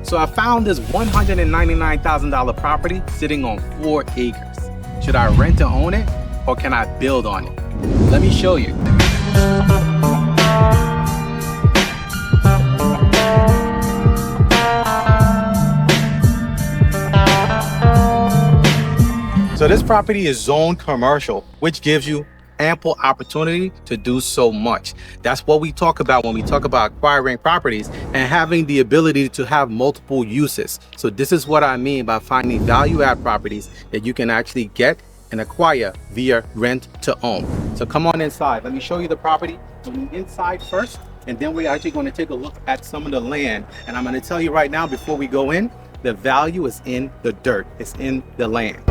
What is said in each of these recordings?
So I found this $199,000 property sitting on 4 acres. Should I rent to own it or can I build on it? Let me show you. So this property is zoned commercial, which gives you ample opportunity to do so much. That's what we talk about when we talk about acquiring properties and having the ability to have multiple uses. So this is what I mean by finding value add properties that you can actually get and acquire via rent to own. So come on inside. Let me show you the property from the inside first, and then we're actually going to take a look at some of the land. And I'm going to tell you right now before we go in, the value is in the dirt. It's in the land.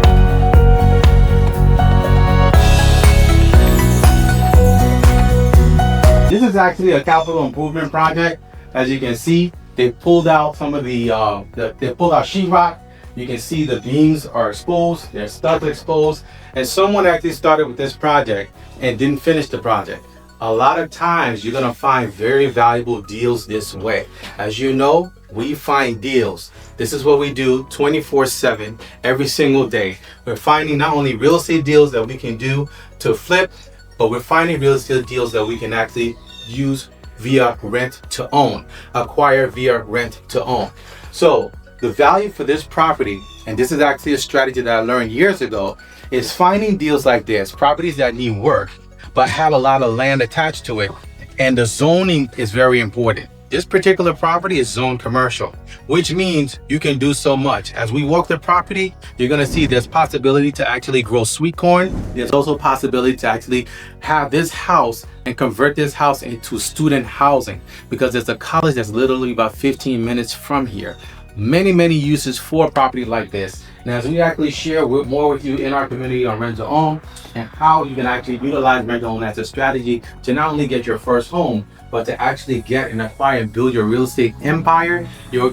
This is actually a capital improvement project. As you can see, they pulled out some of they pulled out sheetrock. You can see the beams are exposed, their studs exposed, and someone actually started with this project and didn't finish the project. A lot of times you're gonna find very valuable deals this way. As you know, we find deals. This is what we do 24/7, every single day. We're finding not only real estate deals that we can do to flip, but we're finding real estate deals that we can actually use via rent to own, acquire via rent to own. So the value for this property, and this is actually a strategy that I learned years ago, is finding deals like this, properties that need work, but have a lot of land attached to it. And the zoning is very important. This particular property is zoned commercial, which means you can do so much. As we walk the property, you're gonna see there's possibility to actually grow sweet corn. There's also possibility to actually have this house and convert this house into student housing, because there's a college that's literally about 15 minutes from here. Many uses for a property like this. And as we actually share more with you in our community on rent to own and how you can actually utilize rent to own as a strategy to not only get your first home, but to actually get and acquire and build your real estate empire, your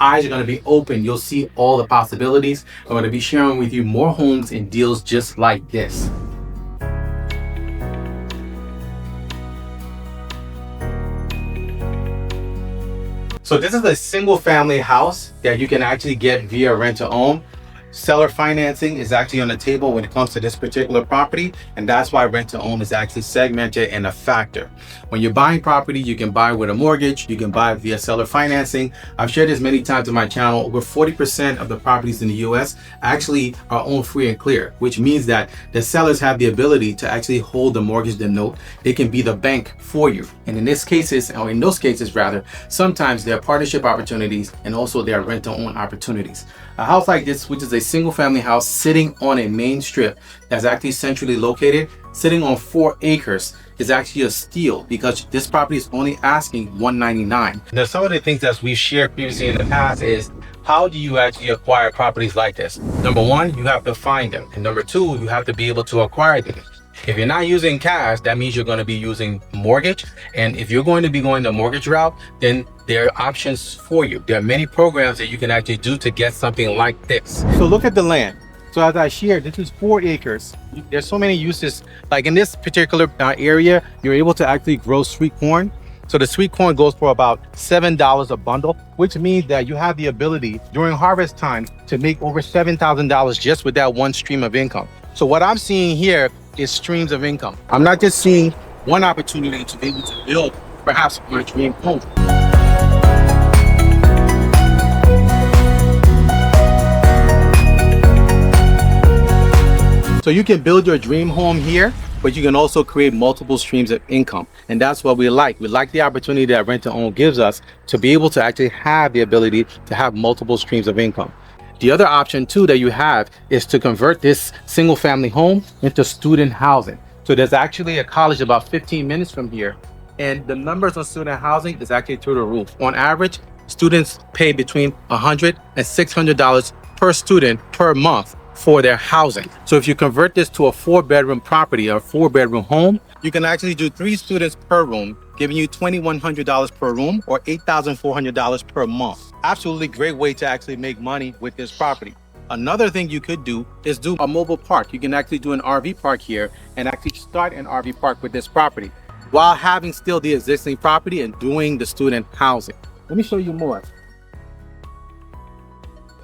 eyes are going to be open. You'll see all the possibilities. I'm going to be sharing with you more homes and deals just like this. So this is a single family house that you can actually get via rent to own. Seller financing is actually on the table when it comes to this particular property, and that's why rent to own is actually segmented and a factor. When you're buying property, you can buy with a mortgage, you can buy via seller financing. I've shared this many times on my channel. Over 40% of the properties in the US actually are owned free and clear, which means that the sellers have the ability to actually hold the mortgage, the note. They can be the bank for you. And in those cases, rather, sometimes there are partnership opportunities and also there are rent to own opportunities. A house like this, which is a single family house sitting on a main strip that's actually centrally located, sitting on 4 acres, is actually a steal because this property is only asking $199. Now, some of the things that we've shared previously in the past is how do you actually acquire properties like this? Number one, you have to find them. And number two, you have to be able to acquire them. If you're not using cash, that means you're going to be using mortgage. And if you're going to be going the mortgage route, then there are options for you. There are many programs that you can actually do to get something like this. So look at the land. So as I shared, this is 4 acres. There's so many uses. Like in this particular area, you're able to actually grow sweet corn. So the sweet corn goes for about $7 a bundle, which means that you have the ability during harvest time to make over $7,000 just with that one stream of income. So what I'm seeing here is streams of income. I'm not just seeing one opportunity to be able to build perhaps my dream home. So you can build your dream home here, but you can also create multiple streams of income. And that's what we like. We like the opportunity that rent to own gives us to be able to actually have the ability to have multiple streams of income. The other option too that you have is to convert this single family home into student housing. So there's actually a college about 15 minutes from here, and the numbers on student housing is actually through the roof. On average, students pay between $100 and $600 per student per month for their housing. So if you convert this to a 4-bedroom property or 4-bedroom home, you can actually do 3 students per room, giving you $2,100 per room or $8,400 per month. Absolutely great way to actually make money with this property. Another thing you could do is do a mobile park. You can actually do an RV park here and actually start an RV park with this property while having still the existing property and doing the student housing. Let me show you more.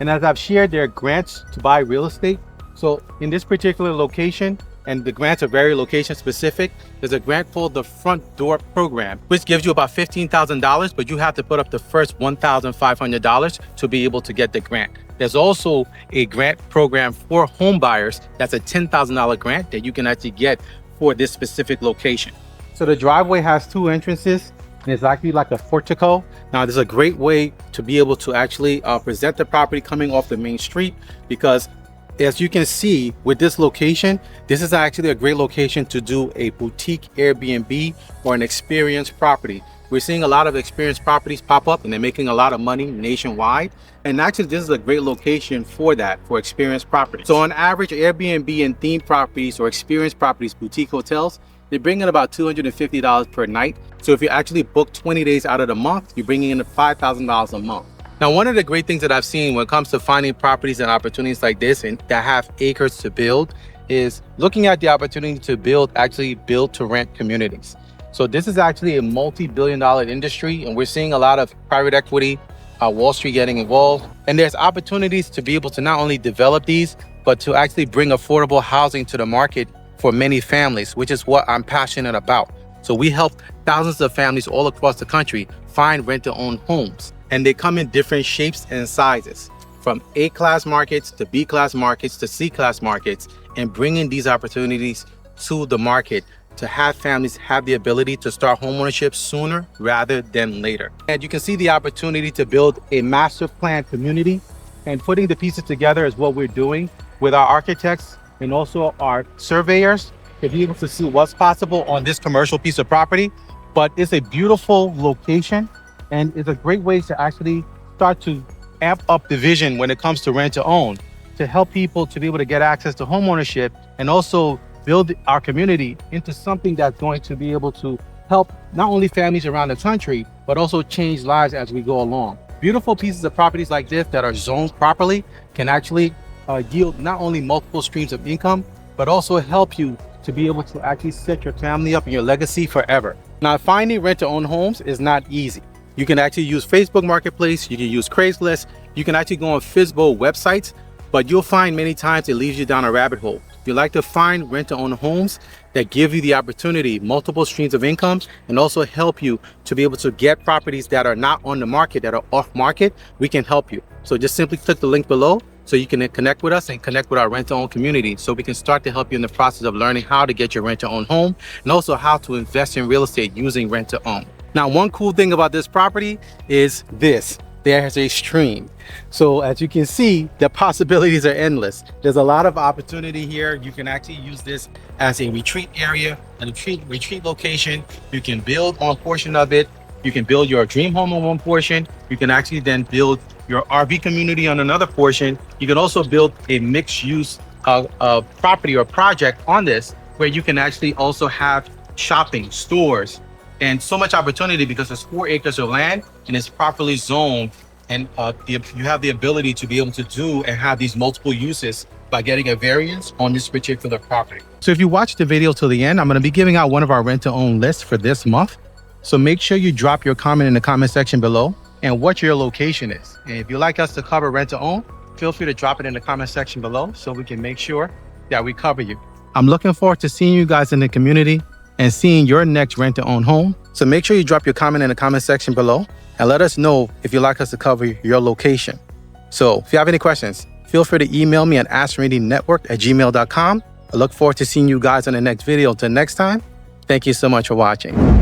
And as I've shared, there are grants to buy real estate. So in this particular location, and the grants are very location specific, there's a grant called the Front Door Program, which gives you about $15,000, but you have to put up the first $1,500 to be able to get the grant. There's also a grant program for home buyers. That's a $10,000 grant that you can actually get for this specific location. So the driveway has two entrances, and it's actually like a portico. Now, this is a great way to be able to actually present the property coming off the main street, because as you can see with this location, this is actually a great location to do a boutique Airbnb or an experience property. We're seeing a lot of experience properties pop up and they're making a lot of money nationwide. And actually, this is a great location for that, for experience properties. So on average, Airbnb and themed properties or experience properties, boutique hotels, they're bringing about $250 per night. So if you actually book 20 days out of the month, you're bringing in $5,000 a month. Now, one of the great things that I've seen when it comes to finding properties and opportunities like this and that have acres to build is looking at the opportunity to build to rent communities. So this is actually a multi-billion-dollar industry, and we're seeing a lot of private equity, Wall Street getting involved. And there's opportunities to be able to not only develop these, but to actually bring affordable housing to the market for many families, which is what I'm passionate about. So we help thousands of families all across the country find rent-to-own homes. And they come in different shapes and sizes, from A-class markets to B-class markets to C-class markets, and bringing these opportunities to the market to have families have the ability to start homeownership sooner rather than later. And you can see the opportunity to build a master plan community, and putting the pieces together is what we're doing with our architects and also our surveyors to be able to see what's possible on this commercial piece of property. But it's a beautiful location, and it's a great way to actually start to amp up the vision when it comes to rent to own, to help people to be able to get access to home ownership and also build our community into something that's going to be able to help not only families around the country, but also change lives as we go along. Beautiful pieces of properties like this that are zoned properly can actually yield not only multiple streams of income, but also help you to be able to actually set your family up and your legacy forever. Now, finding rent-to-own homes is not easy. You can actually use Facebook Marketplace, you can use Craigslist, you can actually go on FSBO websites, but you'll find many times it leads you down a rabbit hole. You like to find rent-to-own homes that give you the opportunity, multiple streams of income, and also help you to be able to get properties that are not on the market, that are off market. We can help you. So just simply click the link below so you can connect with us and connect with our rent-to-own community, so we can start to help you in the process of learning how to get your rent-to-own home and also how to invest in real estate using rent-to-own. Now, one cool thing about this property is this. There's a stream. So as you can see, the possibilities are endless. There's a lot of opportunity here. You can actually use this as a retreat area, a retreat location. You can build on a portion of it. You can build your dream home on one portion. You can actually then build your RV community on another portion. You can also build a mixed use property or project on this, where you can actually also have shopping, stores, and so much opportunity because there's 4 acres of land and it's properly zoned, and you have the ability to be able to do and have these multiple uses by getting a variance on this particular property. So if you watch the video till the end, I'm going to be giving out one of our rent-to-own lists for this month. So make sure you drop your comment in the comment section below and what your location is. And if you'd like us to cover rent-to-own, feel free to drop it in the comment section below so we can make sure that we cover you. I'm looking forward to seeing you guys in the community and seeing your next rent-to-own home. So make sure you drop your comment in the comment section below and let us know if you'd like us to cover your location. So if you have any questions, feel free to email me at AskRinde@gmail.com. I look forward to seeing you guys in the next video. Until next time, thank you so much for watching.